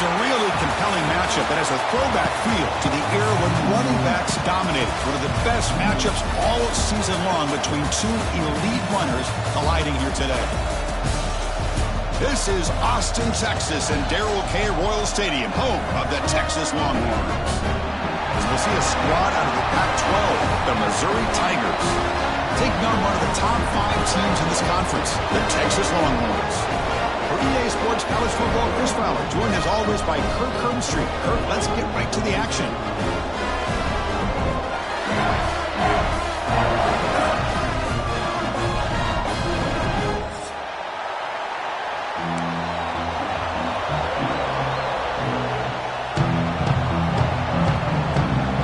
It's a really compelling matchup that has a throwback feel to the era when running backs dominated. One of the best matchups all season long between two elite runners colliding here today. This is Austin, Texas, and Darrell K. Royal Stadium, home of the Texas Longhorns. As we'll see a squad out of the Pac-12, the Missouri Tigers, taking on one of the top 5 teams in this conference, the Texas Longhorns. For EA Sports College Football, Chris Fowler, joined as always by Kirk Herbstreit. Kirk, let's get right to the action.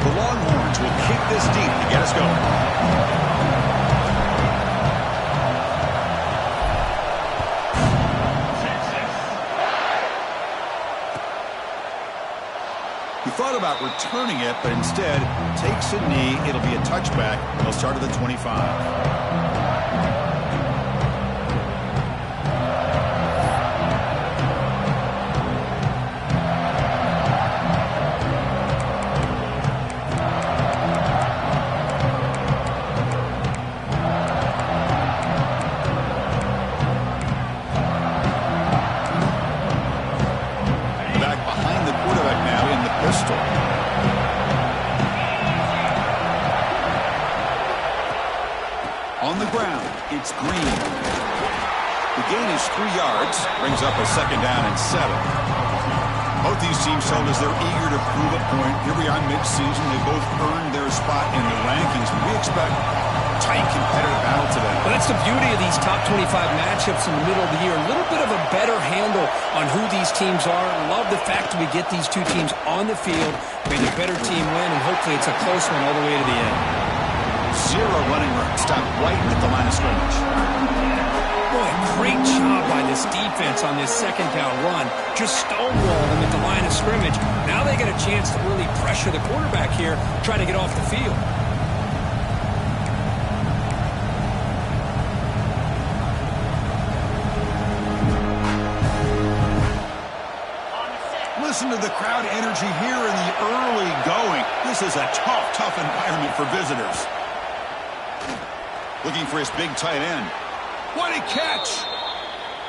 The Longhorns will kick this deep to get us going. Thought about returning it, but instead takes a knee. It'll be a touchback. They'll start at the 25. On the ground, it's Green. The gain is 3 yards, brings up a second down and 7. Both these teams told us they're eager to prove a point. Here we are mid-season. They both earned their spot in the rankings. We expect a tight, competitive battle today. Well, that's the beauty of these top 25 matchups in the middle of the year. A little bit of a better handle on who these teams are. Love the fact that we get these two teams on the field. May the better team win, and hopefully it's a close one all the way to the end. 0 running room. Stopped right at the line of scrimmage. Boy, great job by this defense on this second down run. Just stonewall them at the line of scrimmage. Now they get a chance to really pressure the quarterback here, try to get off the field. Listen to the crowd energy here in the early going. This is a tough environment for visitors. Looking for his big tight end. What a catch!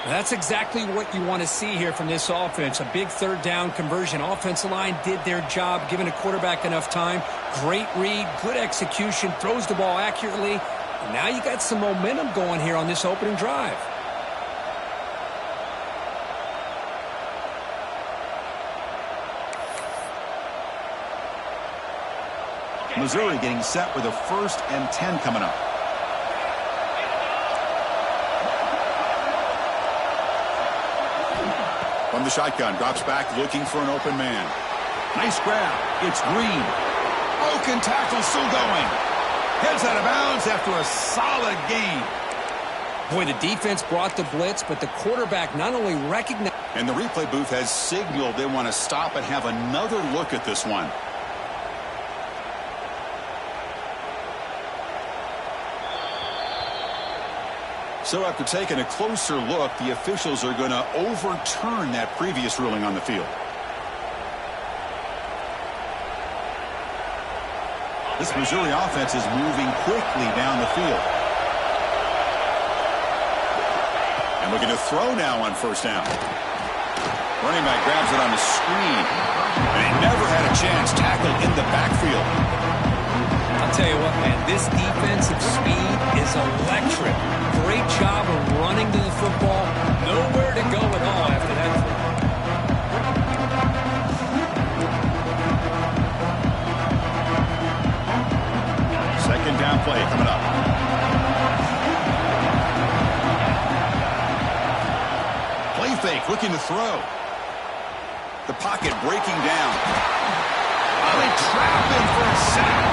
That's exactly what you want to see here from this offense. A big third down conversion. Offensive line did their job, giving a quarterback enough time. Great read, good execution, throws the ball accurately. And now you got some momentum going here on this opening drive. Missouri getting set with a 1st and 10 coming up. From the shotgun, drops back looking for an open man. Nice grab. It's Green. Broken tackle still going. Heads out of bounds after a solid gain. Boy, the defense brought the blitz, but the quarterback not only recognized... And the replay booth has signaled they want to stop and have another look at this one. So after taking a closer look, the officials are going to overturn that previous ruling on the field. This Missouri offense is moving quickly down the field. And looking to throw now on 1st down. Running back grabs it on the screen. And he never had a chance. Tackled in the backfield. I'll tell you what, man, this defensive speed is electric. Great job of running to the football. Nowhere to go at all after that throw. Second down play coming up. Play fake, looking to throw. The pocket breaking down. Oh, they trap him for a sack.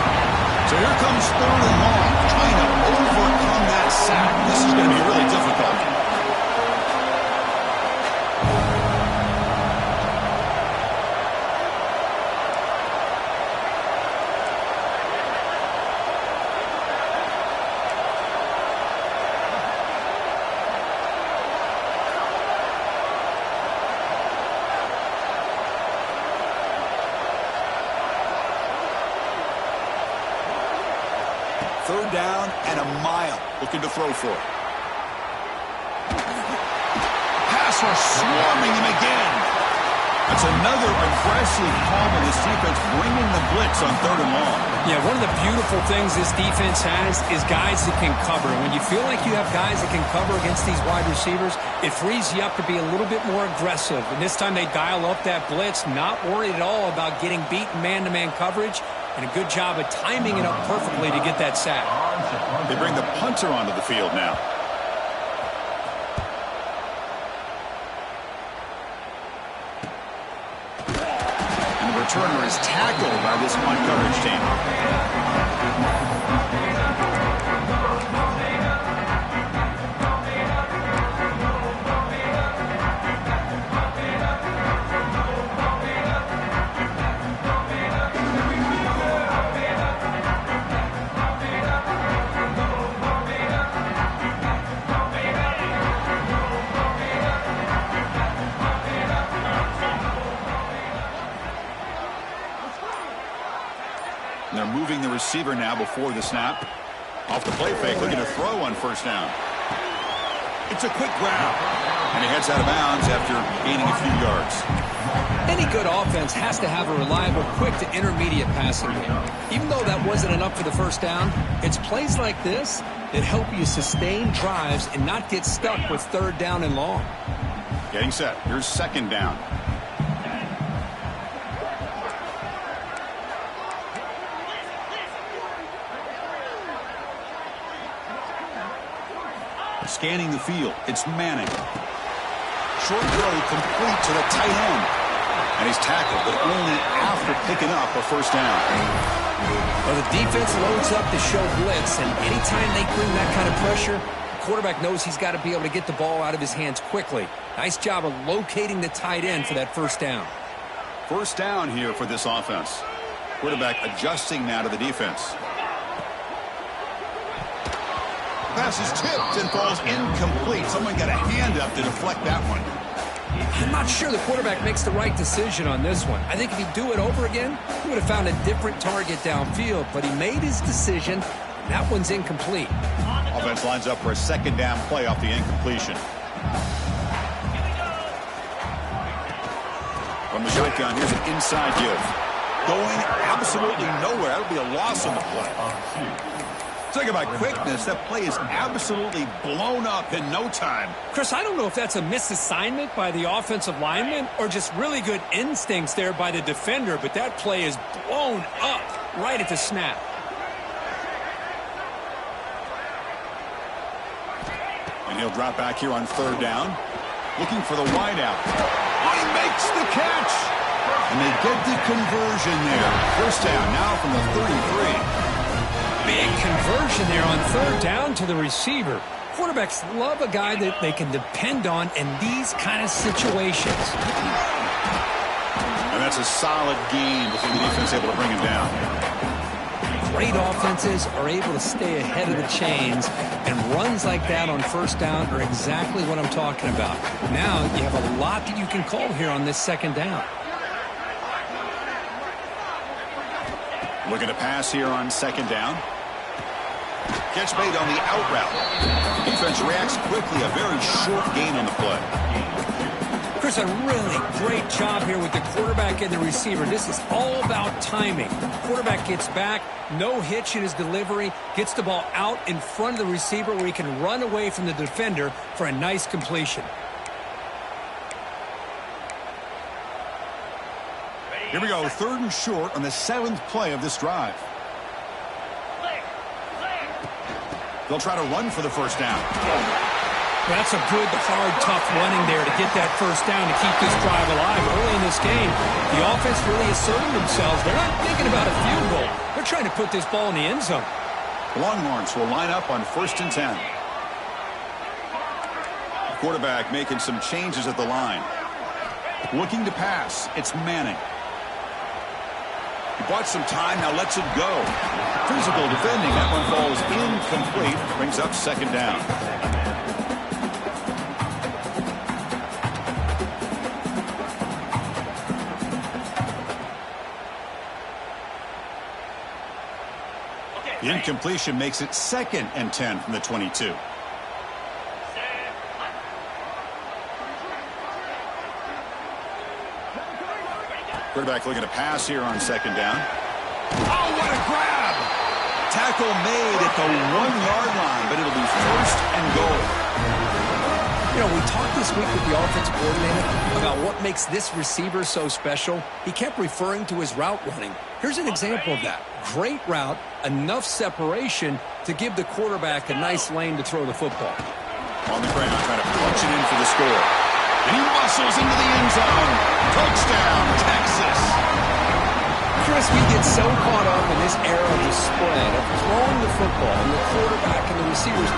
So here comes 3rd and long, trying to overcome that sack. This is going to be really difficult. Third down and a mile. Looking to throw for it. Pass rush swarming him again. That's another aggressive call by this defense, bringing the blitz on third and long. Yeah, one of the beautiful things this defense has is guys that can cover. When you feel like you have guys that can cover against these wide receivers, it frees you up to be a little bit more aggressive. And this time they dial up that blitz, not worried at all about getting beaten man-to-man coverage, and a good job of timing it up perfectly to get that sack. They bring the punter onto the field now. Returner is tackled by this punt coverage team. And they're moving the receiver now before the snap. Off the play fake, looking to throw on first down. It's a quick grab. And he heads out of bounds after gaining a few yards. Any good offense has to have a reliable, quick to intermediate passing game. Even though that wasn't enough for the first down, it's plays like this that help you sustain drives and not get stuck with third down and long. Getting set. Here's second down. Scanning the field. It's Manning. Short throw complete to the tight end. And he's tackled, but only after picking up a first down. Well, the defense loads up to show blitz, and anytime they bring that kind of pressure, the quarterback knows he's got to be able to get the ball out of his hands quickly. Nice job of locating the tight end for that first down. First down here for this offense. Quarterback adjusting now to the defense. Pass is tipped and falls incomplete. Someone got a hand up to deflect that one. I'm not sure the quarterback makes the right decision on this one. I think if he'd do it over again, he would have found a different target downfield, but he made his decision. That one's incomplete. Offense lines up for a second down play off the incompletion. From the shotgun, here's an inside give. Going absolutely nowhere. That'll be a loss on the play. Talk about quickness. That play is absolutely blown up in no time. Chris, I don't know if that's a misassignment by the offensive lineman or just really good instincts there by the defender, but that play is blown up right at the snap. And he'll drop back here on third down. Looking for the wideout. Oh, he makes the catch. And they get the conversion there. First down now from the 33. Big conversion there on third down to the receiver. Quarterbacks love a guy that they can depend on in these kind of situations. And that's a solid gain before the defense able to bring him down. Great offenses are able to stay ahead of the chains, and runs like that on first down are exactly what I'm talking about. Now you have a lot that you can call here on this second down. Looking to pass here on second down. Catch made on the out route. Defense reacts quickly. A very short gain on the play. Chris, a really great job here with the quarterback and the receiver. This is all about timing. Quarterback gets back, no hitch in his delivery, gets the ball out in front of the receiver where he can run away from the defender for a nice completion. Here we go, third and short on the 7th play of this drive. They'll try to run for the first down. That's a good, hard, tough running there to get that first down to keep this drive alive. Early in this game, the offense really asserting themselves. They're not thinking about a field goal. They're trying to put this ball in the end zone. Longhorns will line up on 1st and 10. The quarterback making some changes at the line. Looking to pass. It's Manning. He bought some time, now lets it go. Physical defending, that one falls incomplete. Brings up second down. The incompletion makes it 2nd and 10 from the 22. Quarterback looking to pass here on 2nd down. Oh, what a grab! Tackle made at the 1-yard line, but it'll be 1st and goal. You know, we talked this week with the offensive coordinator about what makes this receiver so special. He kept referring to his route running. Here's an example of that. Great route, enough separation to give the quarterback a nice lane to throw the football. On the ground, trying to punch it in for the score. And he muscles into the end zone. Touchdown, Texas. Chris, we get so caught up in this era of the spread, of throwing the football, and the quarterback and the receivers.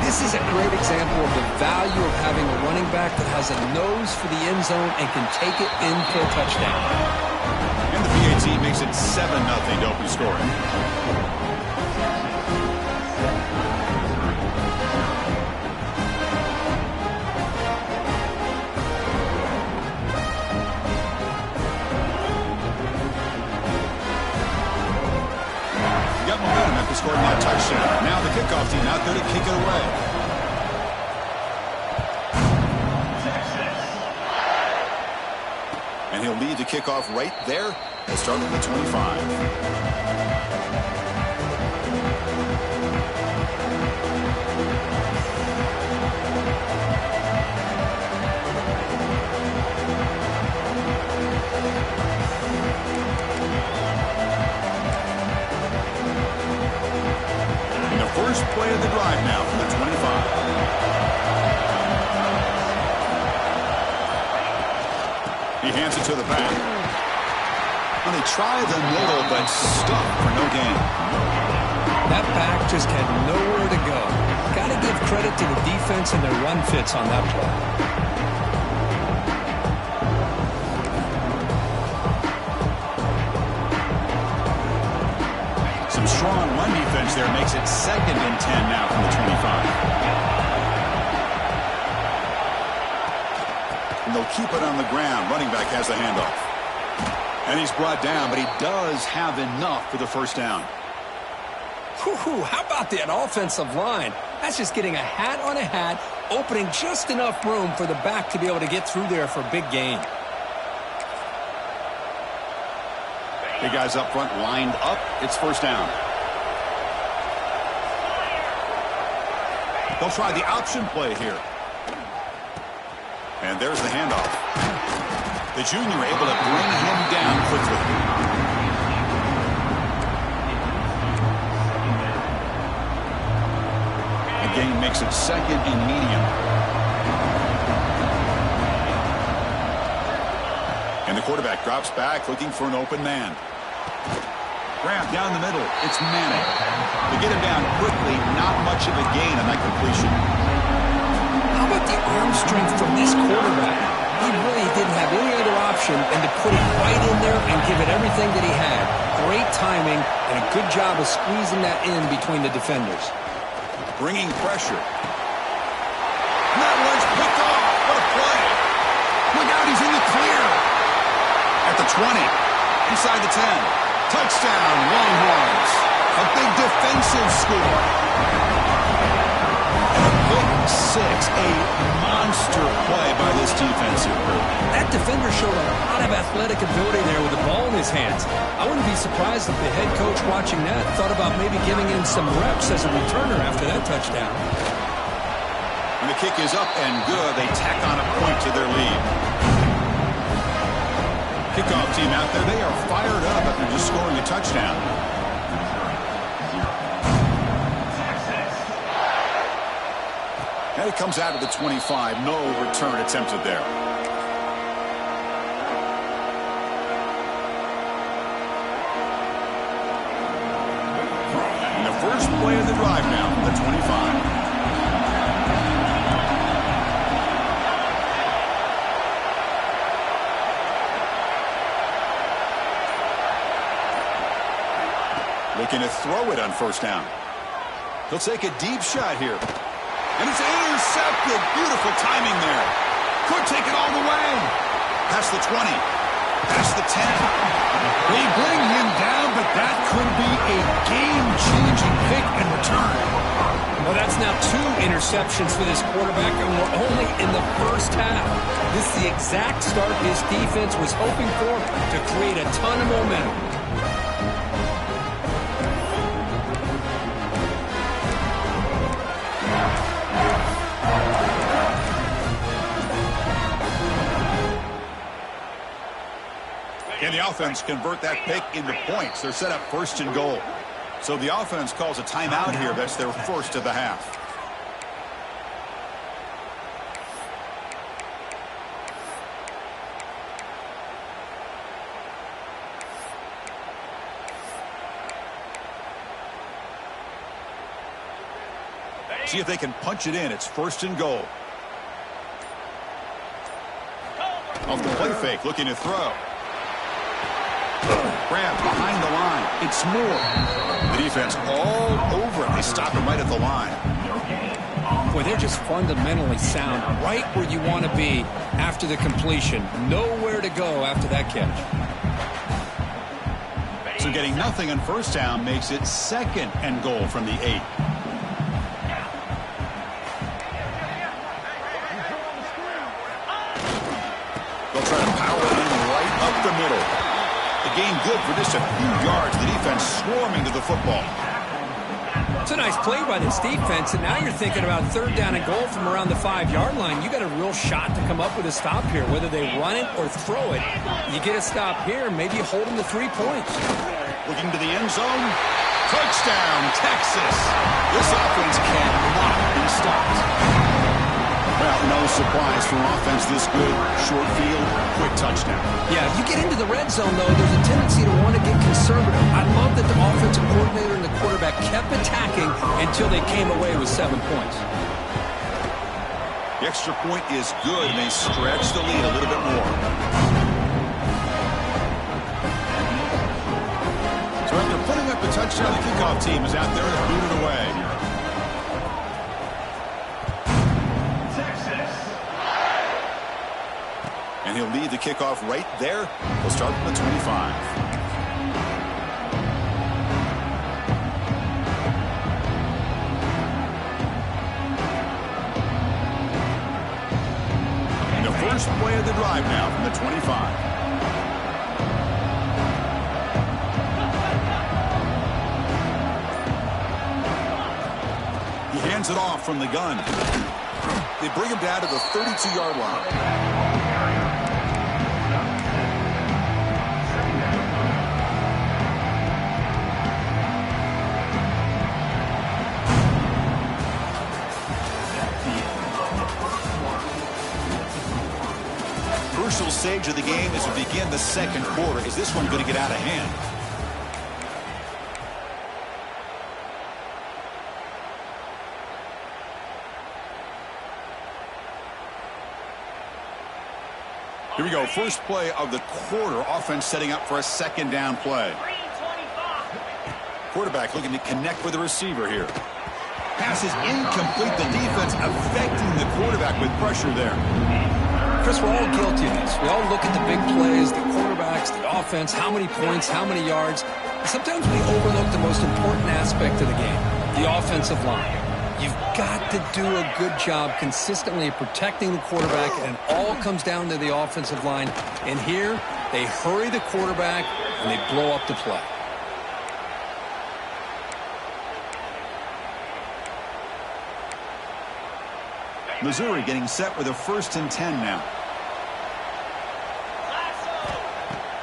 This is a great example of the value of having a running back that has a nose for the end zone and can take it in for a touchdown. And the PAT makes it 7-0 to open scoring. Scored that touchdown. Now the kickoff team out there to kick it away. And he'll lead the kickoff right there. He'll start with the 25. First play of the drive now from the 25. He hands it to the back. Well, they try the middle, but stuck for no gain. That back just had nowhere to go. Got to give credit to the defense and their run fits on that play. Strong run defense there makes it 2nd and 10 now from the 25. And they'll keep it on the ground. Running back has the handoff. And he's brought down, but he does have enough for the first down. Whew, how about that offensive line? That's just getting a hat on a hat, opening just enough room for the back to be able to get through there for a big gain. Big guys up front lined up. It's first down. They'll try the option play here. And there's the handoff. The junior able to bring him down quickly. The gain makes it 2nd and medium. And the quarterback drops back looking for an open man. Grab down the middle. It's Manning. They get him down quickly. Not much of a gain on that completion. How about the arm strength from this quarterback? He really didn't have any other option than to put it right in there and give it everything that he had. Great timing and a good job of squeezing that in between the defenders. Bringing pressure. And that one's picked off. What a play. Look out, he's in the clear. At the 20. Inside the 10. Touchdown, Longhorns. A big defensive score. And a big 6, a monster play by this defensive group. That defender showed a lot of athletic ability there with the ball in his hands. I wouldn't be surprised if the head coach watching that thought about maybe giving him some reps as a returner after that touchdown. And the kick is up and good. They tack on a point to their lead. Kickoff team out there, they are fired up after just scoring a touchdown. And it comes out of the 25. No return attempted there. And the first play of the drive now from the 25. Looking to throw it on first down. He'll take a deep shot here. And it's intercepted. Beautiful timing there. Could take it all the way. Past the 20. Past the 10. They bring him down, but that could be a game-changing interceptions for this quarterback, and we're only in the first half. This is the exact start his defense was hoping for to create a ton of momentum. And the offense convert that pick into points. They're set up 1st and goal. So the offense calls a timeout here. That's their first of the half. See if they can punch it in. It's 1st and goal. Off the play fake, looking to throw. Grab behind the line. It's Moore. The defense all over it. They stop him right at the line. Boy, they're just fundamentally sound, right where you want to be after the completion. Nowhere to go after that catch. So getting nothing on 1st down makes it 2nd and goal from the 8. They'll try to power it in right up the middle. The gain good for just a few yards. The defense swarming to the football. It's a nice play by this defense, and now you're thinking about 3rd down and goal from around the 5-yard line. You got a real shot to come up with a stop here. Whether they run it or throw it, you get a stop here, maybe hold them to 3 points. Looking to the end zone. Touchdown, Texas. This offense cannot be stopped. Well, no surprise for offense this good. Short field, quick touchdown. Yeah, if you get into the red zone, though, there's a tendency to want to get conservative. I love that the offensive coordinator and the quarterback kept attacking until they came away with 7 points. The extra point is good, and they stretch the lead a little bit more. So after putting up the touchdown, the kickoff team is out there to boot it away. And he'll lead the kickoff right there. He'll start from the 25. And the first play of the drive now from the 25. He hands it off from the gun. They bring him down to the 32-yard line. Crucial stage of the game as we begin the 2nd quarter. Is this one going to get out of hand? Here we go. First play of the quarter. Offense setting up for a 2nd down play. Quarterback looking to connect with the receiver here. Pass is incomplete. The defense affecting the quarterback with pressure there. Chris, we're all guilty of this. We all look at the big plays, the quarterbacks, the offense, how many points, how many yards. Sometimes we overlook the most important aspect of the game, the offensive line. You've got to do a good job consistently protecting the quarterback, and it all comes down to the offensive line. And here, they hurry the quarterback, and they blow up the play. Missouri getting set with a 1st and 10 now.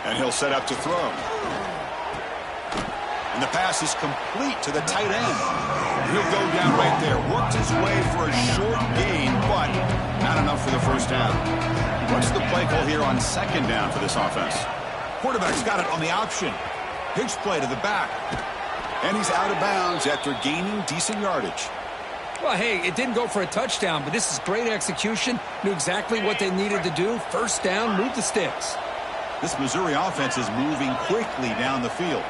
And he'll set up to throw. And the pass is complete to the tight end. He'll go down right there. Worked his way for a short gain, but not enough for the 1st down. What's the play call here on 2nd down for this offense? Quarterback's got it on the option. Pitch play to the back. And he's out of bounds after gaining decent yardage. Well, hey, it didn't go for a touchdown, but this is great execution. Knew exactly what they needed to do. 1st down, move the sticks. This Missouri offense is moving quickly down the field.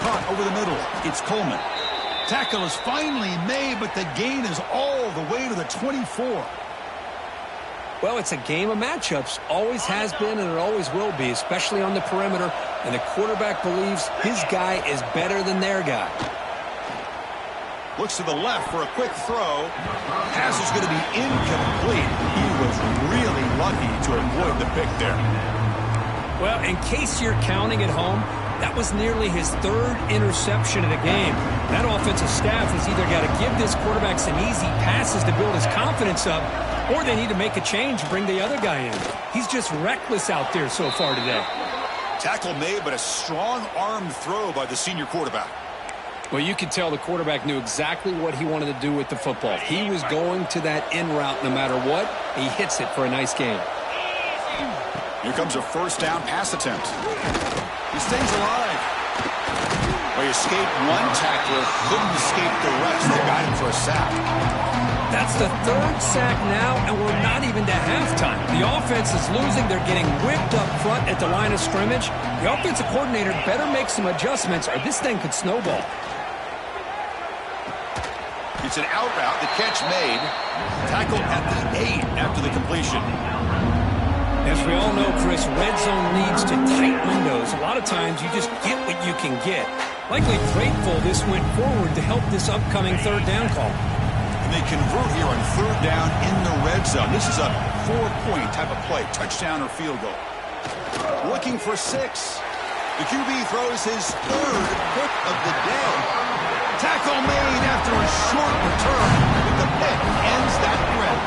Caught over the middle. It's Coleman. Tackle is finally made, but the gain is all the way to the 24. Well, it's a game of matchups. Always has been, and it always will be, especially on the perimeter. And the quarterback believes his guy is better than their guy. Looks to the left for a quick throw. Pass is going to be incomplete. He was really lucky to avoid the pick there. Well, in case you're counting at home, that was nearly his third interception of the game. That offensive staff has either got to give this quarterback some easy passes to build his confidence up, or they need to make a change and bring the other guy in. He's just reckless out there so far today. Tackle made, but a strong armed throw by the senior quarterback. Well, you could tell the quarterback knew exactly what he wanted to do with the football. He was going to that in route no matter what. He hits it for a nice gain. Here comes a first down pass attempt. He stays alive. Well, he escaped one tackler, couldn't escape the rest. They got him for a sack. That's the third sack now, and we're not even to halftime. The offense is losing. They're getting whipped up front at the line of scrimmage. The offensive coordinator better make some adjustments, or this thing could snowball. It's an out route. The catch made. Tackle at the 8 after the completion. As we all know, Chris, red zone leads to tight windows. A lot of times you just get what you can get. Likely grateful this went forward to help this upcoming third down call. And they convert here on third down in the red zone. This is a 4-point type of play, touchdown or field goal. Looking for 6. The QB throws his third pick of the day. Tackle made after a short return, but the pick ends that threat.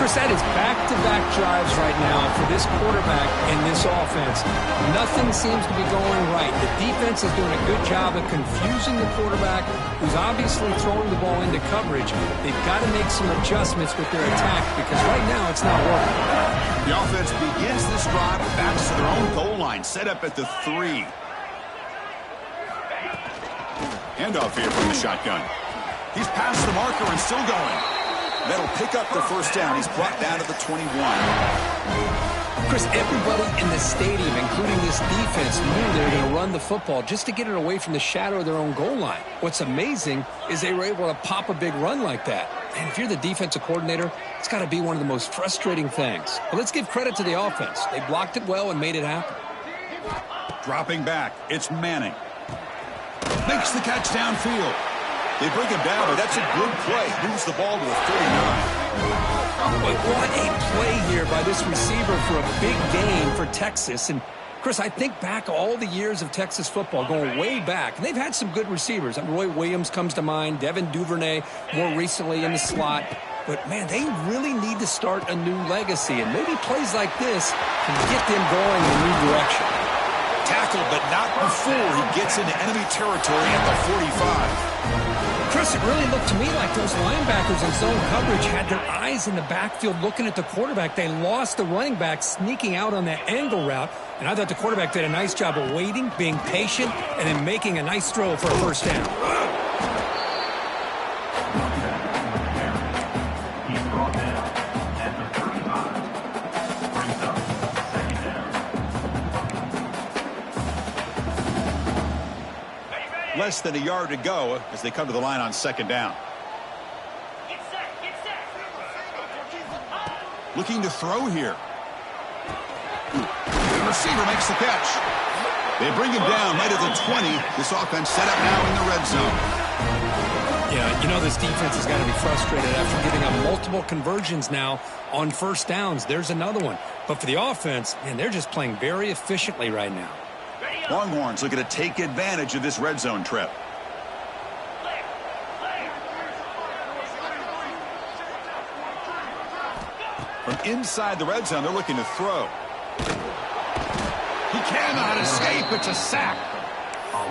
Chris, that is back-to-back drives right now for this quarterback and this offense. Nothing seems to be going right. The defense is doing a good job of confusing the quarterback, who's obviously throwing the ball into coverage. They've got to make some adjustments with their attack because right now it's not working. The offense begins this drive with backs to their own goal line, set up at the 3. Handoff here from the shotgun. He's past the marker and still going. That'll pick up the first down. He's brought down to the 21. Chris, everybody in the stadium, including this defense, knew they were going to run the football just to get it away from the shadow of their own goal line. What's amazing is they were able to pop a big run like that. And if you're the defensive coordinator, it's got to be one of the most frustrating things. But let's give credit to the offense. They blocked it well and made it happen. Dropping back, it's Manning. Makes the catch downfield. They bring him down, but that's a good play. Moves the ball to the 39. But what a play here by this receiver for a big gain for Texas. And, Chris, I think back all the years of Texas football, going way back, and they've had some good receivers. Roy Williams comes to mind, Devin Duvernay more recently in the slot. But, man, they really need to start a new legacy, and maybe plays like this can get them going in a new direction. Tackled, but not before he gets into enemy territory at the 45. Chris, it really looked to me like those linebackers in zone coverage had their eyes in the backfield looking at the quarterback. They lost the running back sneaking out on that angle route, and I thought the quarterback did a nice job of waiting, being patient, and then making a nice throw for a first down. Less than a yard to go as they come to the line on second down. Looking to throw here. The receiver makes the catch. They bring him down right at the 20. This offense set up now in the red zone. Yeah, you know this defense has got to be frustrated after giving up multiple conversions now on first downs. There's another one. But for the offense, man, they're just playing very efficiently right now. Longhorns looking to take advantage of this red zone trip. From inside the red zone, they're looking to throw. He cannot escape. It's a sack.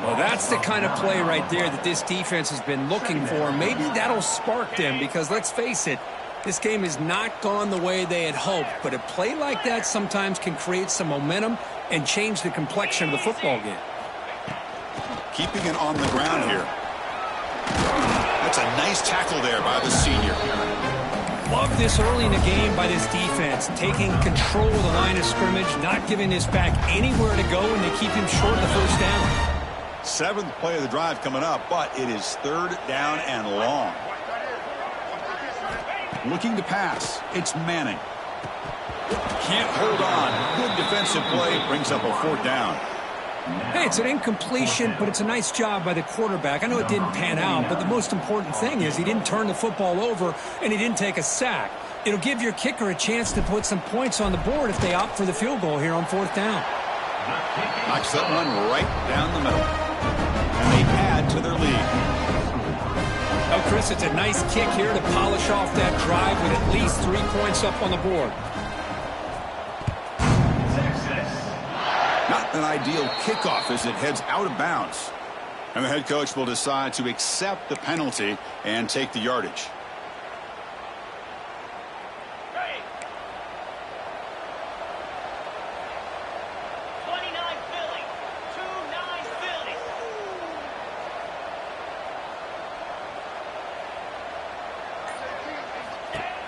Well, that's the kind of play right there that this defense has been looking for. Maybe that'll spark them because, let's face it, this game has not gone the way they had hoped. But a play like that sometimes can create some momentum and change the complexion of the football game. Keeping it on the ground here. That's a nice tackle there by the senior. Love this early in the game by this defense, taking control of the line of scrimmage, not giving this back anywhere to go, and they keep him short of the first down. 7th play of the drive coming up, but it is third down and long. Looking to pass. It's Manning. Can't hold on. Good defensive play. Brings up a 4th down. Hey, it's an incompletion, but it's a nice job by the quarterback. I know it didn't pan out, but the most important thing is he didn't turn the football over and he didn't take a sack. It'll give your kicker a chance to put some points on the board if they opt for the field goal here on 4th down. Knocks that one right down the middle. And they add to their lead. Oh, Chris, it's a nice kick here to polish off that drive with at least 3 points up on the board. Not an ideal kickoff as it heads out of bounds. And the head coach will decide to accept the penalty and take the yardage.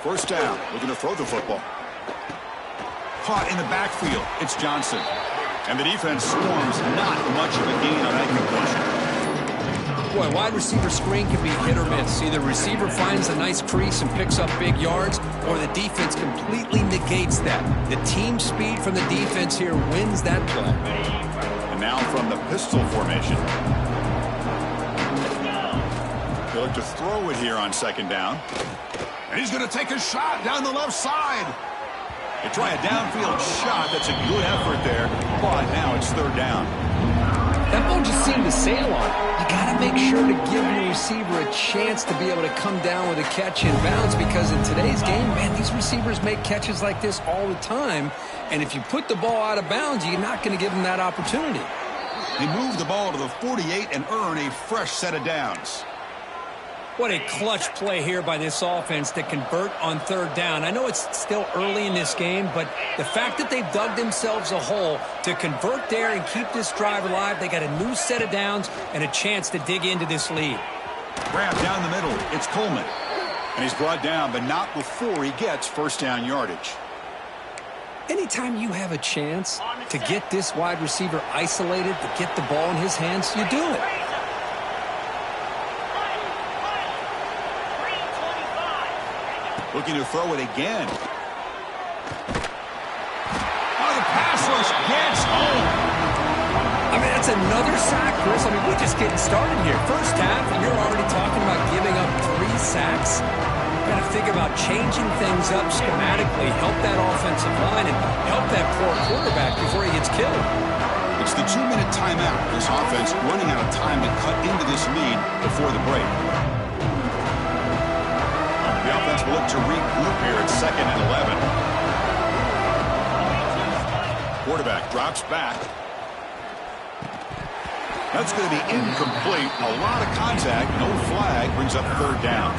First down, looking to throw the football. Caught in the backfield, it's Johnson. And the defense swarms, not much of a gain on that completion. Boy, wide receiver screen can be hit or miss. Either receiver finds a nice crease and picks up big yards, or the defense completely negates that. The team speed from the defense here wins that play. And now from the pistol formation. They look to throw it here on 2nd down. And he's going to take a shot down the left side. They try a downfield shot. That's a good effort there. But now it's 3rd down. That ball just seemed to sail on. You got to make sure to give your receiver a chance to be able to come down with a catch in bounds, because in today's game, man, these receivers make catches like this all the time. And if you put the ball out of bounds, you're not going to give them that opportunity. They move the ball to the 48 and earn a fresh set of downs. What a clutch play here by this offense to convert on 3rd down. I know it's still early in this game, but the fact that they've dug themselves a hole to convert there and keep this drive alive, they got a new set of downs and a chance to dig into this lead. Grab down the middle. It's Coleman. And he's brought down, but not before he gets 1st down yardage. Anytime you have a chance to get this wide receiver isolated, to get the ball in his hands, you do it. Looking to throw it again. Oh, the pass rush gets home. I mean, that's another sack, Chris. I mean, we're just getting started here. First half, and you're already talking about giving up 3 sacks. You've got to think about changing things up schematically, help that offensive line, and help that poor quarterback before he gets killed. It's the 2-minute timeout. This offense running out of time to cut into this lead before the break. The offense will look to regroup here at 2nd and 11. Quarterback drops back. That's going to be incomplete. A lot of contact. No flag. Brings up 3rd down.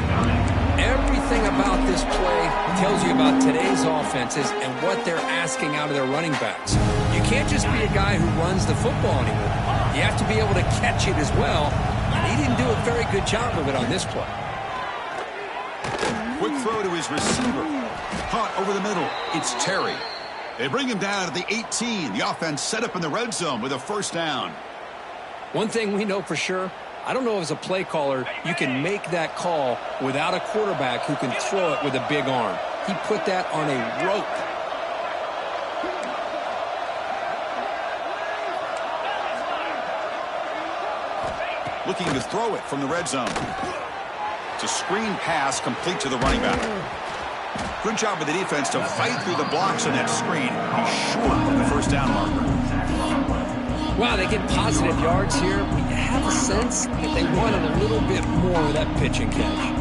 Everything about this play tells you about today's offenses and what they're asking out of their running backs. You can't just be a guy who runs the football anymore. You have to be able to catch it as well. He didn't do a very good job of it on this play. Quick throw to his receiver. Caught over the middle. It's Terry. They bring him down at the 18. The offense set up in the red zone with a 1st down. One thing we know for sure, I don't know as a play caller, you can make that call without a quarterback who can throw it with a big arm. He put that on a rope. Looking to throw it from the red zone. It's a screen pass complete to the running back. Good job of the defense to fight through the blocks on that screen. He's short of the 1st down marker. Wow, they get positive yards here. We have a sense that they wanted a little bit more of that pitch and catch.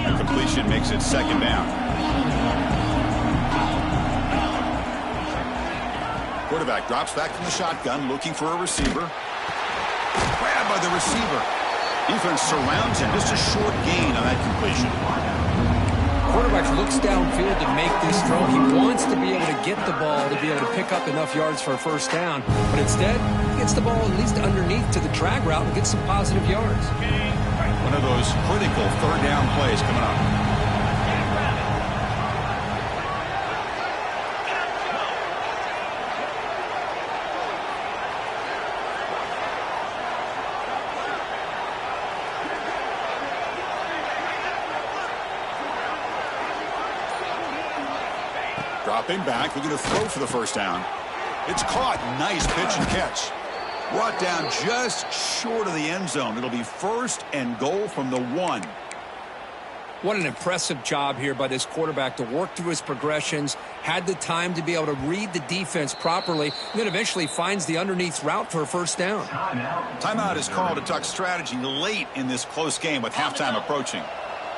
The completion makes it 2nd down. Quarterback drops back from the shotgun, looking for a receiver. Grabbed by the receiver. Defense surrounds him. Just a short gain on that completion. Quarterback looks downfield to make this throw. He wants to be able to get the ball to be able to pick up enough yards for a 1st down. But instead, he gets the ball at least underneath to the drag route and gets some positive yards. One of those critical 3rd down plays coming up. Dropping back, looking to throw for the first down. It's caught. Nice pitch and catch. Brought down just short of the end zone. It'll be first and goal from the 1. What an impressive job here by this quarterback to work through his progressions, had the time to be able to read the defense properly, and then eventually finds the underneath route for a first down. Timeout is called to talk strategy late in this close game with halftime approaching.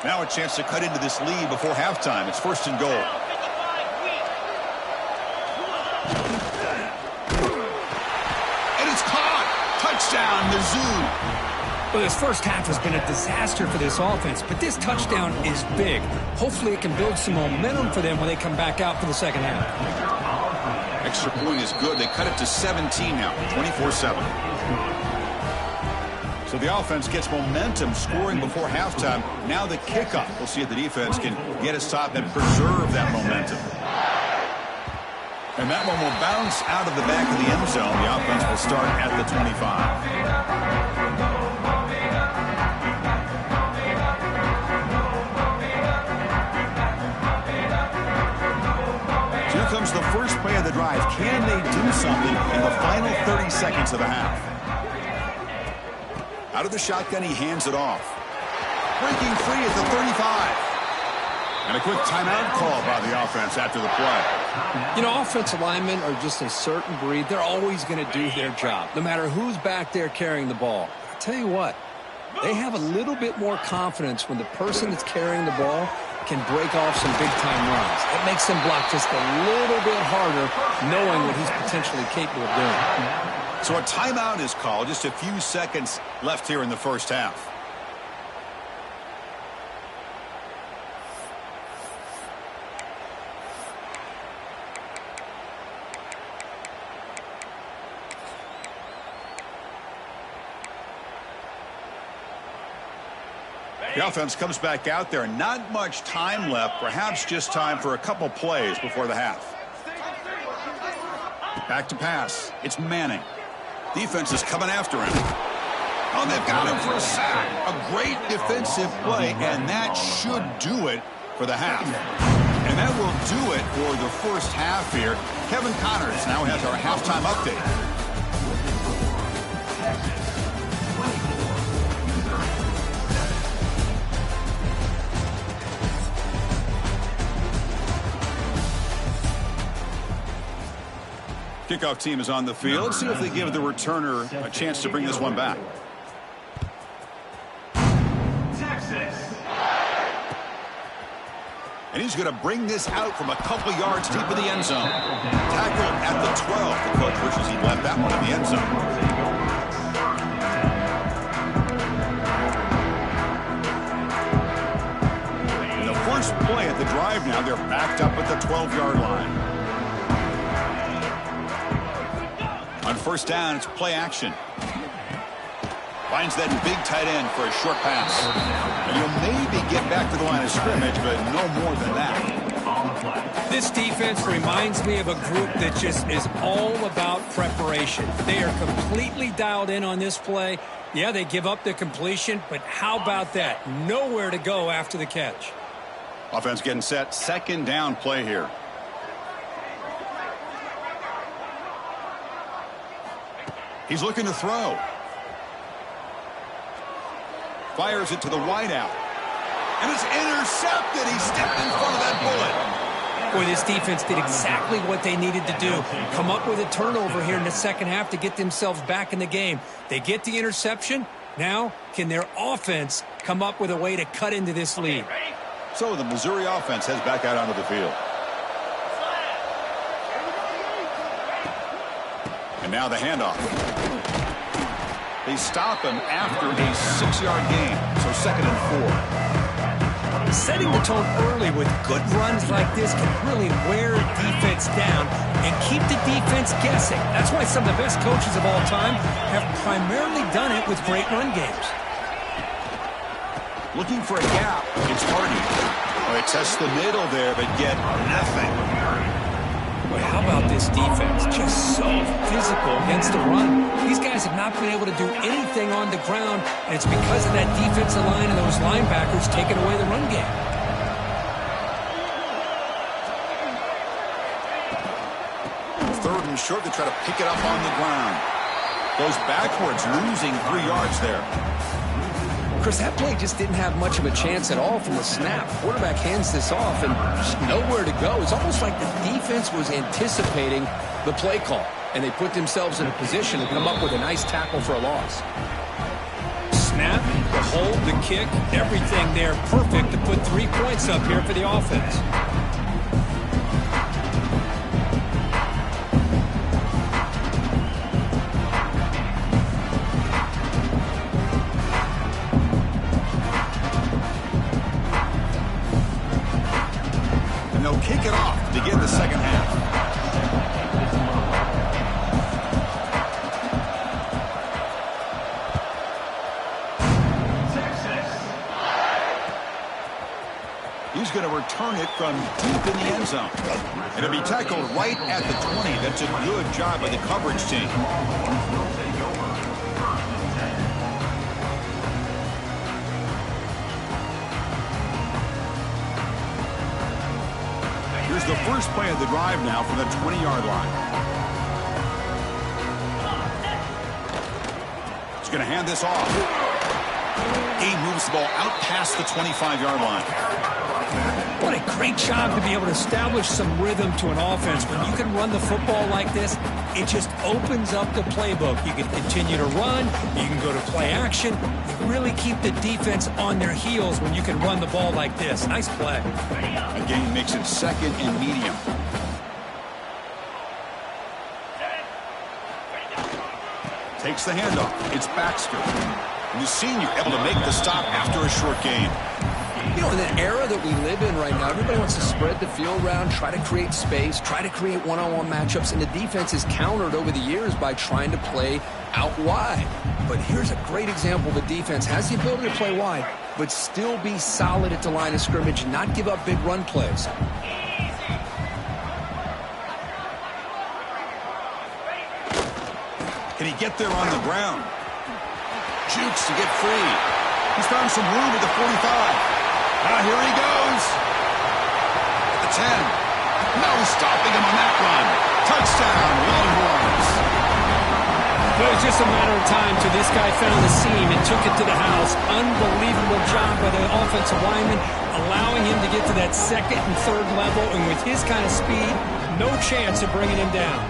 Now a chance to cut into this lead before halftime. It's first and goal. And it's caught. Touchdown, Mizzou. Well, this first half has been a disaster for this offense, but this touchdown is big. Hopefully it can build some momentum for them when they come back out for the second half. Extra point is good. They cut it to 17 now, 24-7. So the offense gets momentum scoring before halftime. Now the kickoff. We'll see if the defense can get a stop and preserve that momentum. And that one will bounce out of the back of the end zone. The offense will start at the 25. Comes the first play of the drive. Can they do something in the final 30 seconds of the half? Out of the shotgun, he hands it off. Breaking free at the 35. And a quick timeout call by the offense after the play. You know, offensive linemen are just a certain breed. They're always going to do their job, no matter who's back there carrying the ball. I'll tell you what, they have a little bit more confidence when the person that's carrying the ball can break off some big-time runs. It makes them block just a little bit harder, knowing what he's potentially capable of doing. So a timeout is called. Just a few seconds left here in the first half. The offense comes back out there. Not much time left. Perhaps just time for a couple plays before the half. Back to pass. It's Manning. Defense is coming after him. Oh, they've got him for a sack. A great defensive play, and that should do it for the half. And that will do it for the first half here. Kevin Connors now has our halftime update. Kickoff team is on the field. Let's see if they give the returner a chance to bring this one back. Texas. And he's going to bring this out from a couple yards deep in the end zone. Tackled at the 12. The coach wishes he left that one in the end zone. In the first play at the drive now, they're backed up at the 12-yard line. On first down, it's play action. Finds that big tight end for a short pass. And he'll maybe get back to the line of scrimmage, but no more than that. This defense reminds me of a group that just is all about preparation. They are completely dialed in on this play. Yeah, they give up the completion, but how about that? Nowhere to go after the catch. Offense getting set. Second down play here. He's looking to throw. Fires it to the wideout. And it's intercepted. He stepped in front of that bullet. Boy, this defense did exactly what they needed to do. Come up with a turnover here in the second half to get themselves back in the game. They get the interception. Now, can their offense come up with a way to cut into this lead? So the Missouri offense heads back out onto the field. And now the handoff. They stop him after a 6-yard gain. So second and 4. Setting the tone early with good runs like this can really wear defense down and keep the defense guessing. That's why some of the best coaches of all time have primarily done it with great run games. Looking for a gap. It's Hardy. They test the middle there, but get nothing. Boy, how about this defense? Just so physical against the run. These guys have not been able to do anything on the ground, and it's because of that defensive line and those linebackers taking away the run game. 3rd and short to try to pick it up on the ground. Goes backwards, losing 3 yards there. Chris, that play just didn't have much of a chance at all from the snap. Quarterback hands this off and just nowhere to go. It's almost like the defense was anticipating the play call, and they put themselves in a position to come up with a nice tackle for a loss. Snap, the hold, the kick, everything there perfect to put 3 points up here for the offense. Kick it off to begin the second half. He's going to return it from deep in the end zone. And it'll be tackled right at the 20. That's a good job by the coverage team. Here's the first play of the drive now from the 20-yard line. He's going to hand this off. He moves the ball out past the 25-yard line. What a great job to be able to establish some rhythm to an offense. When you can run the football like this, it just opens up the playbook. You can continue to run. You can go to play action. You really keep the defense on their heels when you can run the ball like this. Nice play. Again, makes it 2nd and medium. Takes the handoff. It's Baxter. The senior able to make the stop after a short gain. You know, in the era that we live in right now, everybody wants to spread the field around, try to create space, try to create one-on-one matchups, and the defense is countered over the years by trying to play out wide. But here's a great example. The defense has the ability to play wide, but still be solid at the line of scrimmage, not give up big run plays. Can he get there on the ground? Jukes to get free. He's found some room at the 45. Here he goes. At the 10. No stopping him on that run. Touchdown, Longhorns. Well, it was just a matter of time till this guy found the seam and took it to the house. Unbelievable job by the offensive lineman, allowing him to get to that 2nd and 3rd level, and with his kind of speed, no chance of bringing him down.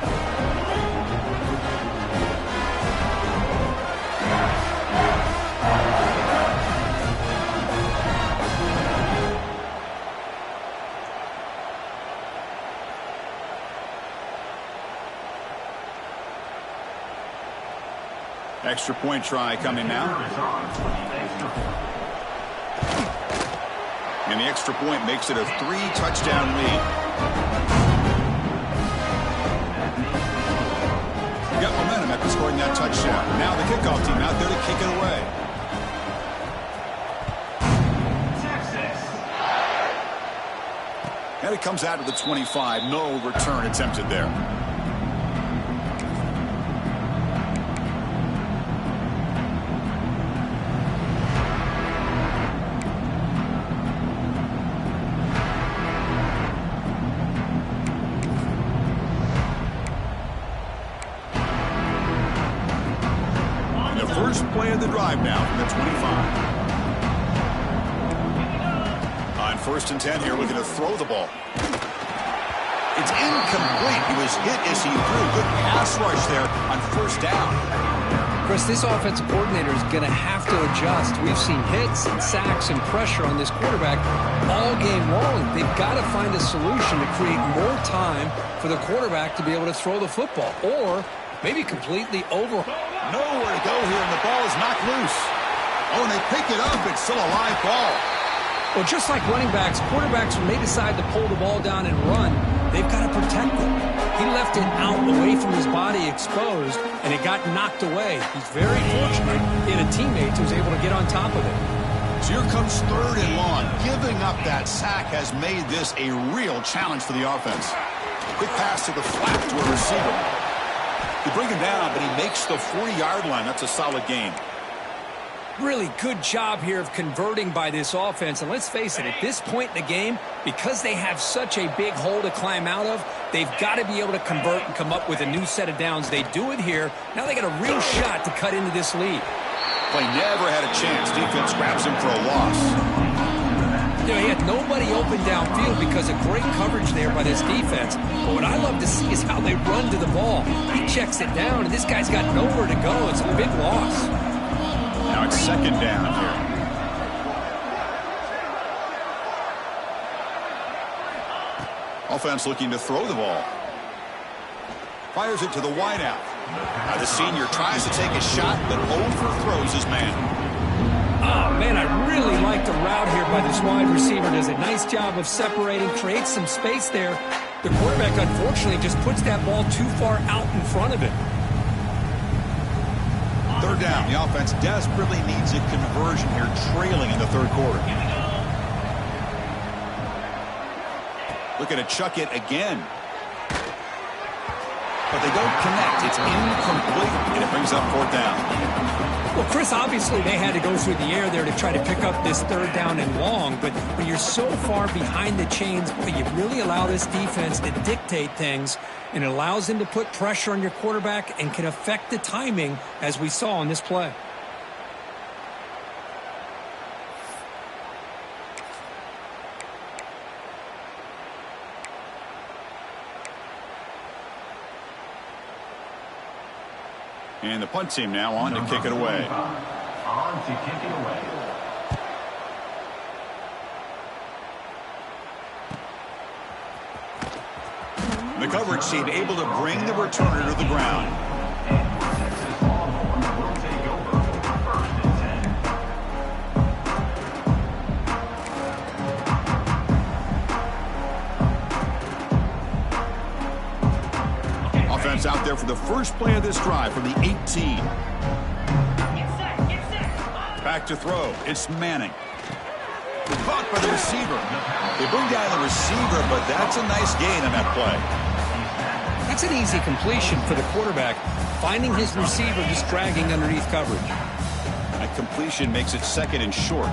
Extra point try coming now. And the extra point makes it a 3-touchdown lead. Got momentum after scoring that touchdown. Now the kickoff team out there to kick it away. And it comes out of the 25. No return attempted there. First play of the drive now from the 25. On 1st and 10 here, looking to throw the ball. It's incomplete. He was hit as he threw. Good pass rush there on 1st down. Chris, this offensive coordinator is going to have to adjust. We've seen hits and sacks and pressure on this quarterback all game long. They've got to find a solution to create more time for the quarterback to be able to throw the football, or maybe completely over. Nowhere to go here, and the ball is knocked loose. Oh, and they pick it up. It's still a live ball. Well, just like running backs, quarterbacks, when they decide to pull the ball down and run, they've got to protect them. He left it out away from his body exposed, and it got knocked away. He's very fortunate he had a teammate who was able to get on top of it. So here comes 3rd and long. Giving up that sack has made this a real challenge for the offense. Quick pass to the flat to a receiver. They bring him down, but he makes the 40-yard line. That's a solid gain. Really good job here of converting by this offense. And let's face it, at this point in the game, because they have such a big hole to climb out of, they've got to be able to convert and come up with a new set of downs. They do it here. Now they got a real shot to cut into this lead. Play never had a chance. Defense grabs him for a loss. You know, he had nobody open downfield because of great coverage there by this defense. But what I love to see is how they run to the ball. He checks it down, and this guy's got nowhere to go. It's a big loss. Now it's second down here. Offense looking to throw the ball. Fires it to the wideout. Now the senior tries to take a shot, but overthrows his man. Oh, man, I really like the route here by this wide receiver. Does a nice job of separating, creates some space there. The quarterback, unfortunately, just puts that ball too far out in front of it. Third down. The offense desperately needs a conversion here, trailing in the third quarter. Looking to chuck it again. But they don't connect. It's incomplete, and it brings up fourth down. Well, Chris, obviously they had to go through the air there to try to pick up this third down and long, but when you're so far behind the chains, you really allow this defense to dictate things, and it allows them to put pressure on your quarterback and can affect the timing, as we saw on this play. And the punt team now on to kick it away. The coverage team able to bring the returner to the ground. Offense out there for the first play of this drive from the 18. Back to throw. It's Manning. Caught by the receiver. They bring down the receiver, but that's a nice gain on that play. That's an easy completion for the quarterback, finding his receiver just dragging underneath coverage. That completion makes it second and short.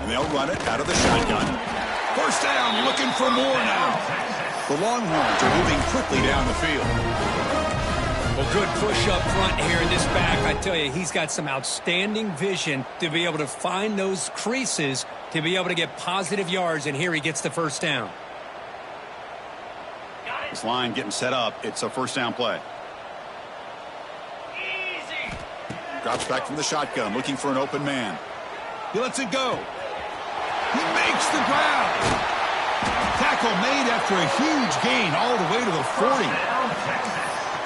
And they'll run it out of the shotgun. First down, looking for more now. The Longhorns are moving quickly down the field. Well, good push up front here in this back. I tell you, he's got some outstanding vision to be able to find those creases, to be able to get positive yards, and here he gets the first down. This line getting set up. It's a first down play. Drops back from the shotgun, looking for an open man. He lets it go. He makes the ground. Tackle made after a huge gain all the way to the 40.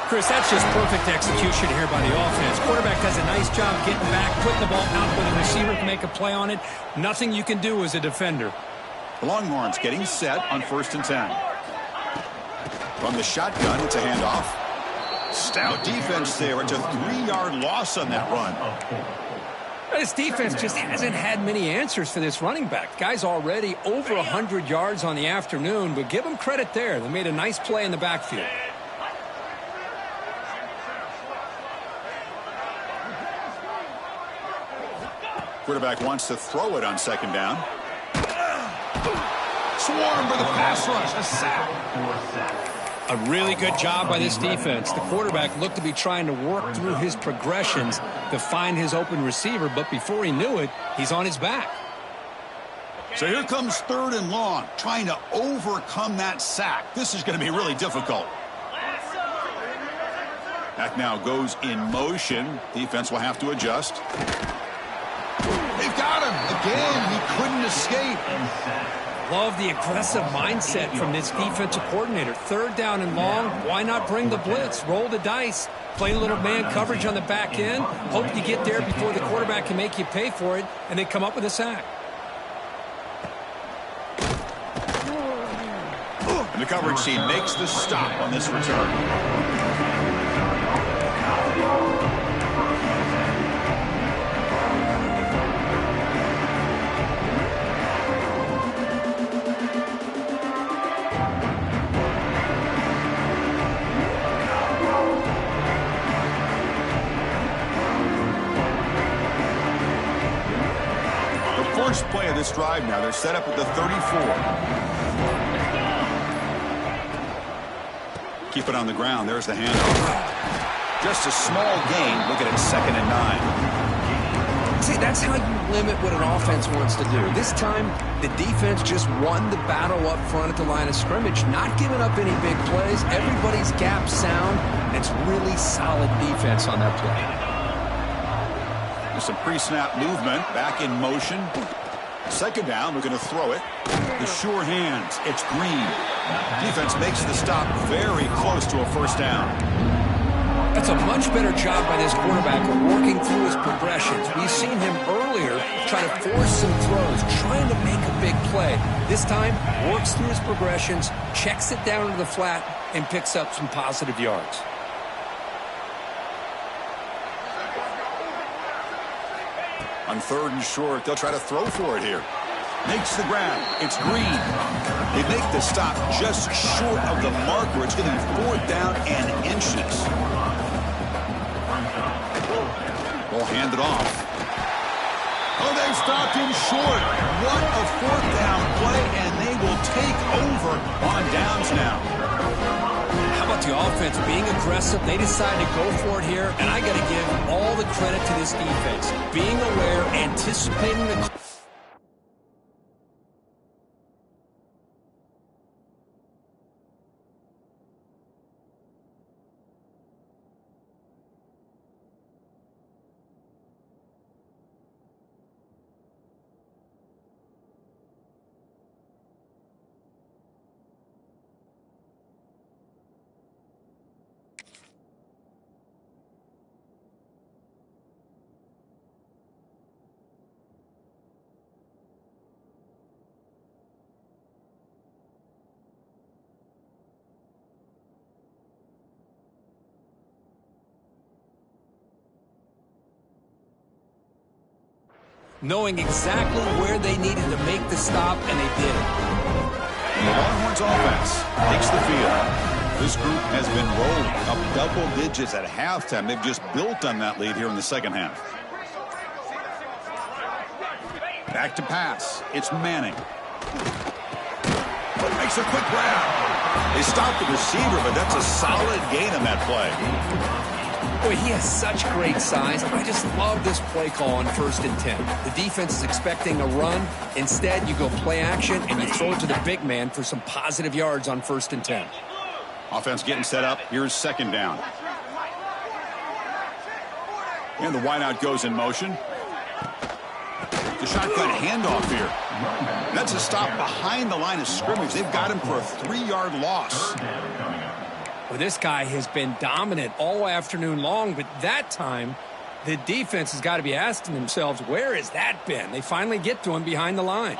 Chris, that's just perfect execution here by the offense. Quarterback does a nice job getting back, putting the ball out where the receiver can make a play on it. Nothing you can do as a defender. The Longhorns getting set on 1st and 10. From the shotgun, it's a handoff. Stout defense there. It's a 3-yard loss on that run. This defense just hasn't had many answers for this running back. Guy's already over 100 yards on the afternoon, but give him credit there. They made a nice play in the backfield. Quarterback wants to throw it on second down. Swarm for the pass rush. A sack. A really good job by this defense. The quarterback looked to be trying to work through his progressions to find his open receiver, but before he knew it, he's on his back. So here comes 3rd and long, trying to overcome that sack. This is going to be really difficult. Back now goes in motion. Defense will have to adjust. They've got him. Again, he couldn't escape. Love the aggressive mindset from this defensive coordinator. 3rd down and long, why not bring the blitz? Roll the dice. Play a little man coverage on the back end. Hope you get there before the quarterback can make you pay for it, and then come up with a sack. And the coverage team makes the stop on this return. first play of this drive now. They're set up at the 34. Keep it on the ground. There's the handoff. Just a small gain. Look at it, 2nd and 9. See, that's how you limit what an offense wants to do. This time, the defense just won the battle up front at the line of scrimmage, not giving up any big plays. Everybody's gap sound, and it's really solid defense on that play. There's some pre-snap movement, back in motion. 2nd down, we're going to throw it. The sure hands, it's Green. Defense makes the stop very close to a 1st down. That's a much better job by this quarterback of working through his progressions. We've seen him earlier try to force some throws, trying to make a big play. This time, works through his progressions, checks it down to the flat, and picks up some positive yards. On 3rd and short, they'll try to throw for it here. Makes the grab. It's Green. They make the stop just short of the marker. It's going to be 4th down and inches. We'll hand it off. Oh, they stopped him short. What a 4th down play, and they will take over on downs now. How about the offense being aggressive? They decided to go for it here, and I got to give all the credit to this defense. Being aware, anticipating the... knowing exactly where they needed to make the stop, and they did it. The Longhorns offense takes the field. This group has been rolling up double digits at halftime. They've just built on that lead here in the 2nd half. Back to pass. It's Manning. Makes a quick grab. They stopped the receiver, but that's a solid gain on that play. Boy, he has such great size. I just love this play call on 1st and 10. The defense is expecting a run. Instead, you go play action, and you throw it to the big man for some positive yards on 1st and 10. Offense getting set up. Here's 2nd down. And the wideout goes in motion. The shotgun handoff here. That's a stop behind the line of scrimmage. They've got him for a 3-yard loss. Well, this guy has been dominant all afternoon long, but that time, the defense has got to be asking themselves, where has that been? They finally get to him behind the line.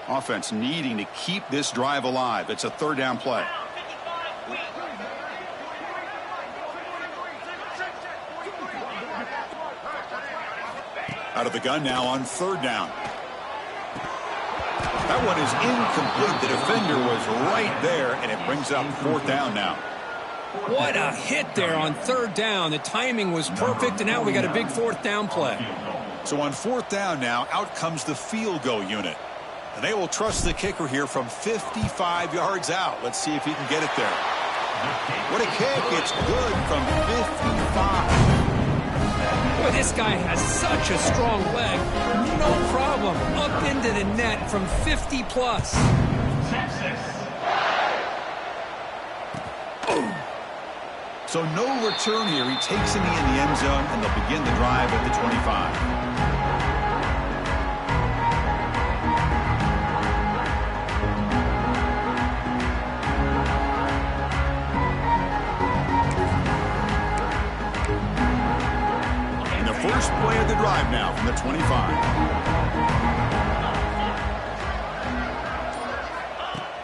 Offense needing to keep this drive alive. It's a 3rd down play. Out of the gun now on 3rd down. That one is incomplete. The defender was right there, and it brings up 4th down now. What a hit there on 3rd down. The timing was perfect, and now we got a big 4th down play. So on 4th down now, out comes the field goal unit. And they will trust the kicker here from 55 yards out. Let's see if he can get it there. What a kick. It's good from 55. Boy, this guy has such a strong leg. No problem. Up into the net from 50-plus. So no return here. He takes him in the end zone, and they'll begin the drive at the 25. And the first play of the drive now from the 25.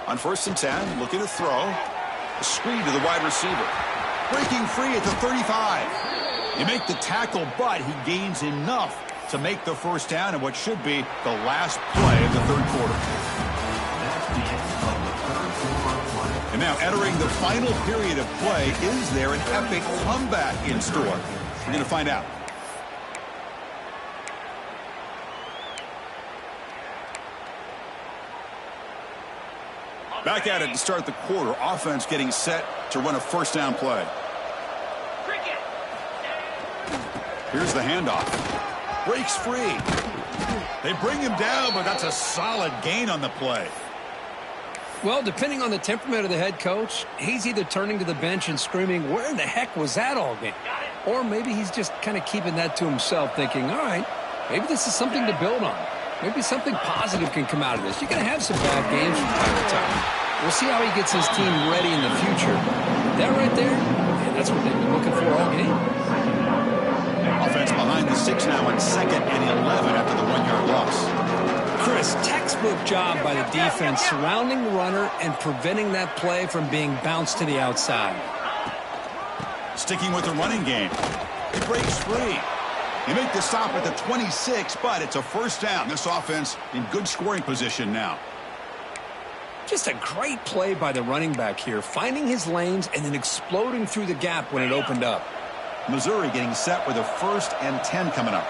On 1st and 10, looking to throw. A screen to the wide receiver. Breaking free at the 35. You make the tackle, but he gains enough to make the 1st down in what should be the last play of the 3rd quarter. And now entering the final period of play, is there an epic comeback in store? We're going to find out. Back at it to start the quarter. Offense getting set to run a first down play. Here's the handoff. Breaks free. They bring him down, but that's a solid gain on the play. Well, depending on the temperament of the head coach, he's either turning to the bench and screaming, where in the heck was that all game? Or maybe he's just kind of keeping that to himself, thinking, all right, maybe this is something to build on. Maybe something positive can come out of this. You're going to have some bad games from time to time. We'll see how he gets his team ready in the future. That right there, yeah, that's what they've been looking for all game. Offense behind the 6 now on 2nd and 11 after the 1-yard loss. Chris, textbook job by the defense surrounding the runner and preventing that play from being bounced to the outside. Sticking with the running game. It breaks free. They make the stop at the 26, but it's a first down. This offense in good scoring position now. Just a great play by the running back here, finding his lanes and then exploding through the gap when it opened up. Missouri getting set with a 1st and 10 coming up.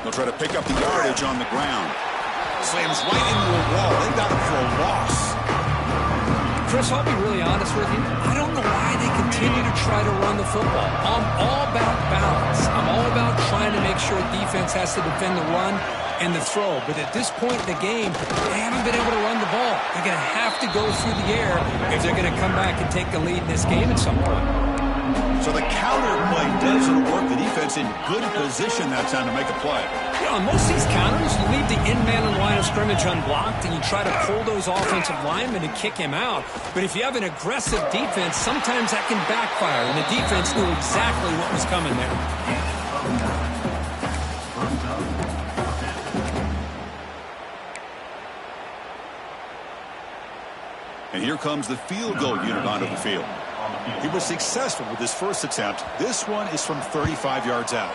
They'll try to pick up the yardage on the ground. Slams right into a wall. They got it for a loss. Chris, I'll be really honest with you. I don't know why they continue to try to run the football. I'm all about balance. I'm all about trying to make sure defense has to defend the run and the throw. But at this point in the game, they haven't been able to run the ball. They're going to have to go through the air if they're going to come back and take the lead in this game at some point. So the counter play doesn't work. The defense in good position that time to make a play. You know, on most of these counters, you leave the in-man in line of scrimmage unblocked, and you try to pull those offensive linemen and kick him out. But if you have an aggressive defense, sometimes that can backfire, and the defense knew exactly what was coming there. And here comes the field goal unit onto the field. He was successful with his first attempt. This one is from 35 yards out.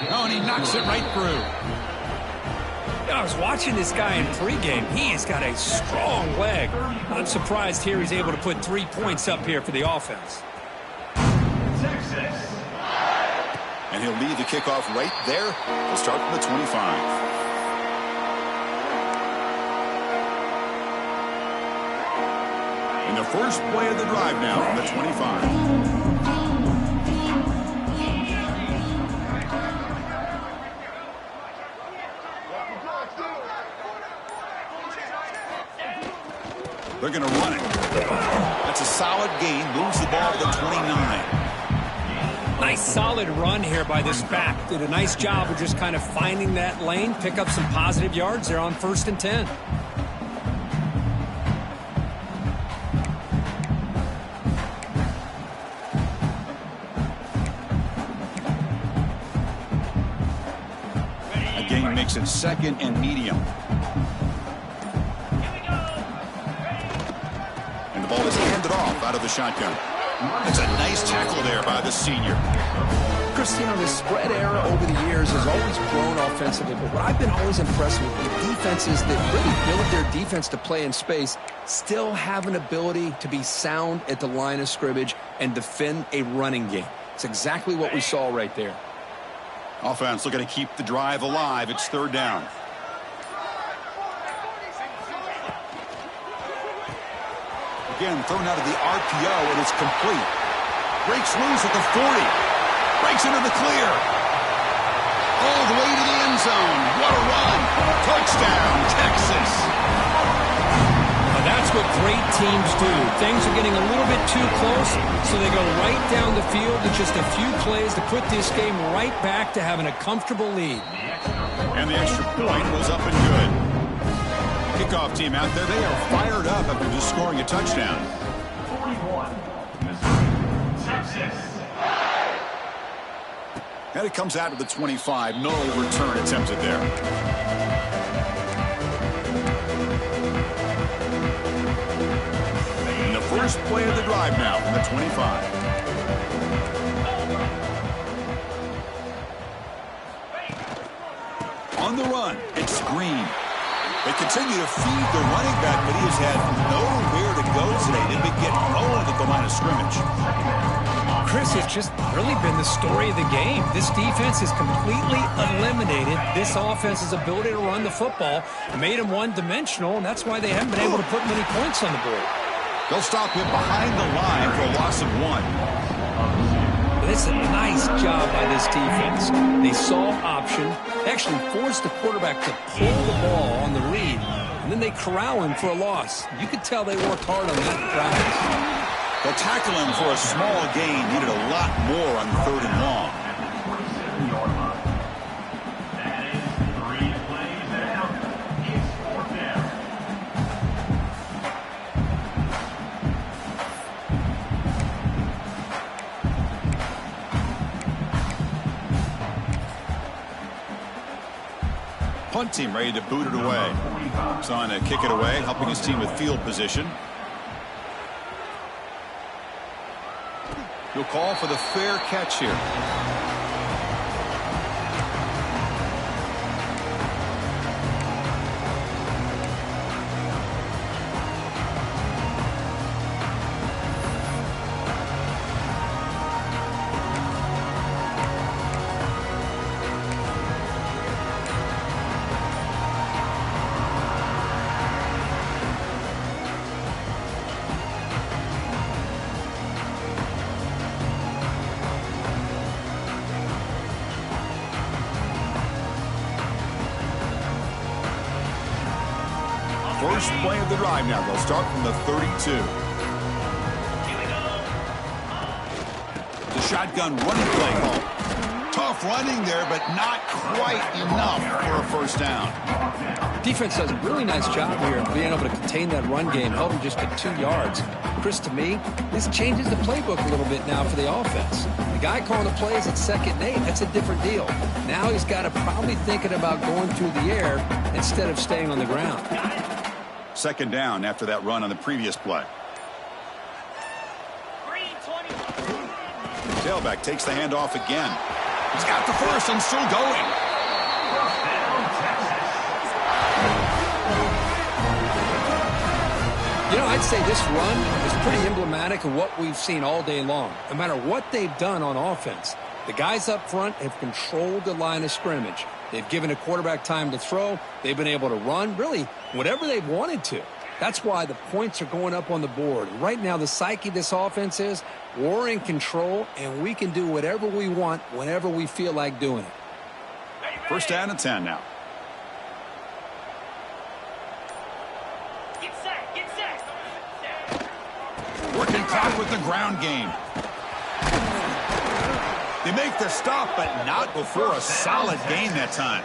Oh, and he knocks it right through. I was watching this guy in pregame. He has got a strong leg. I'm surprised here he's able to put 3 points up here for the offense. And he'll lead the kickoff right there. He'll start from the 25. The first play of the drive now from the 25. They're going to run it. That's a solid gain. Moves the ball to the 29. Nice solid run here by this back. Did a nice job of just kind of finding that lane, pick up some positive yards there on 1st and 10. Makes it 2nd and medium. And the ball is handed off out of the shotgun. That's a nice tackle there by the senior. Chris, you know, the spread era over the years has always grown offensively, but what I've been always impressed with the defenses that really build their defense to play in space still have an ability to be sound at the line of scrimmage and defend a running game. It's exactly what we saw right there. Offense looking to keep the drive alive. It's 3rd down. Again, thrown out of the RPO, and it's complete. Breaks loose at the 40. Breaks into the clear. All the way to the end zone. What a run. Touchdown, Texas. That's what great teams do. Things are getting a little bit too close, so they go right down the field with just a few plays to put this game right back to having a comfortable lead. And the extra point was up and good. Kickoff team out there, they are fired up after just scoring a touchdown. 41, Missouri, Texas. And it comes out of the 25. No return attempted there. First play of the drive now from the 25. On the run, it's Green. They continue to feed the running back, but he has had nowhere to go today. Didn't get going at the line of scrimmage. Chris, it's just really been the story of the game. This defense has completely eliminated this offense's ability to run the football, made them one-dimensional, and that's why they haven't been able to put many points on the board. They'll stop him behind the line for a loss of 1. But it's a nice job by this defense. They saw option, actually forced the quarterback to pull the ball on the read, and then they corral him for a loss. You could tell they worked hard on that in practice. They'll tackle him for a small gain. Needed a lot more on 3rd and long. That is 3 plays out. It's 4th down. Punt team ready to boot it away. He's on to kick it away, helping his team with field position. He'll call for the fair catch here. First play of the drive now. They'll start from the 32. The shotgun running play call. Tough running there, but not quite enough for a first down. Defense does a really nice job here of being able to contain that run game, held him just at 2 yards. Chris, to me, this changes the playbook a little bit now for the offense. The guy calling the plays at 2nd and 8, that's a different deal. Now he's got to probably thinking about going through the air instead of staying on the ground. 2nd down after that run on the previous play. Tailback takes the handoff again. He's got the first and still going. You know, I'd say this run is pretty emblematic of what we've seen all day long. No matter what they've done on offense, the guys up front have controlled the line of scrimmage. They've given a quarterback time to throw. They've been able to run, really, whatever they've wanted to. That's why the points are going up on the board. Right now, the psyche of this offense is we're in control, and we can do whatever we want whenever we feel like doing it. First down and 10 now. Get set, get set. Working clock with the ground game. They make the stop, but not before a solid gain that time.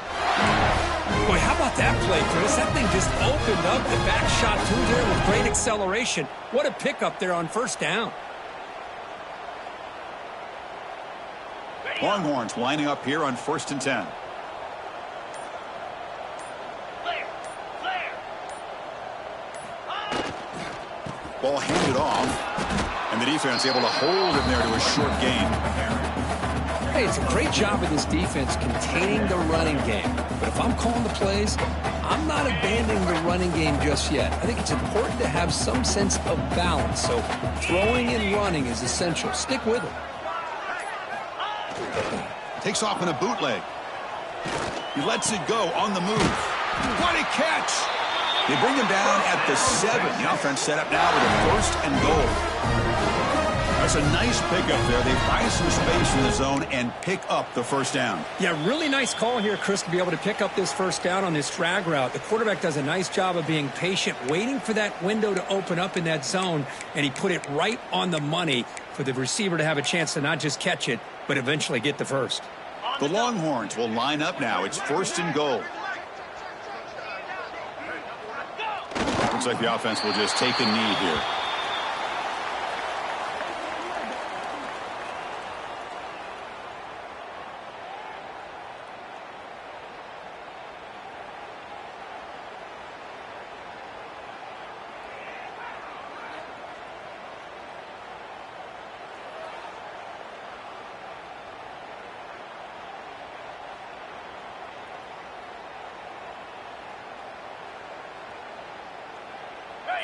Boy, how about that play, Chris? That thing just opened up the back shot through there with great acceleration. What a pickup there on first down. Longhorns lining up here on 1st and 10. Ball handed off, and the defense able to hold him there to a short gain. Hey, it's a great job of this defense containing the running game. But if I'm calling the plays, I'm not abandoning the running game just yet. I think it's important to have some sense of balance. So throwing and running is essential. Stick with it. Takes off in a bootleg. He lets it go on the move. What a catch! They bring him down at the 7. The offense set up now with a 1st and goal. That's a nice pickup there. They find some space in the zone and pick up the first down. Yeah, really nice call here, Chris, to be able to pick up this first down on this drag route. The quarterback does a nice job of being patient, waiting for that window to open up in that zone, and he put it right on the money for the receiver to have a chance to not just catch it, but eventually get the first. The Longhorns will line up now. It's 1st and goal. Looks like the offense will just take a knee here.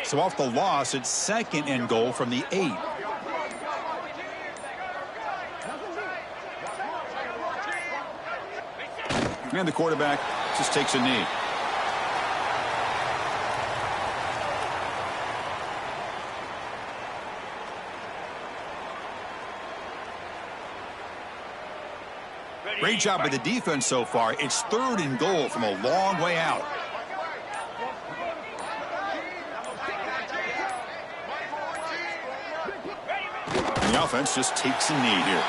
So off the loss, it's 2nd and goal from the 8. And the quarterback just takes a knee. Great job by the defense so far. It's 3rd and goal from a long way out. And the offense just takes a knee here.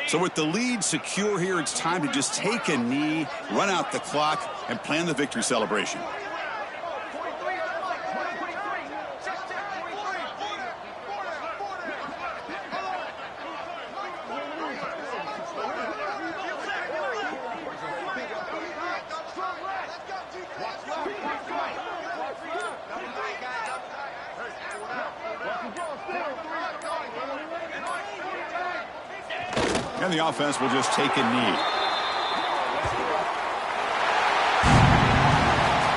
So with the lead secure here, it's time to just take a knee, run out the clock, and plan the victory celebration. And the offense will just take a knee.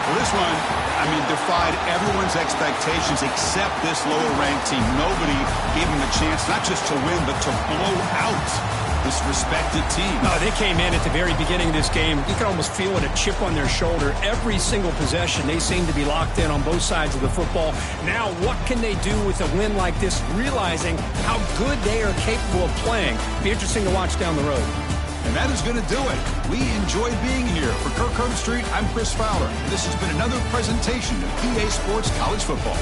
Well, this one, defied everyone's expectations except this lower-ranked team. Nobody gave them a chance not just to win, but to blow out this respected team. No, they came in at the very beginning of this game. You can almost feel it, a chip on their shoulder. Every single possession, they seem to be locked in on both sides of the football. Now, what can they do with a win like this, realizing how good they are capable of playing? Be interesting to watch down the road. And that is going to do it. We enjoyed being here. For Kirk Herbstreit, I'm Chris Fowler. This has been another presentation of EA Sports College Football.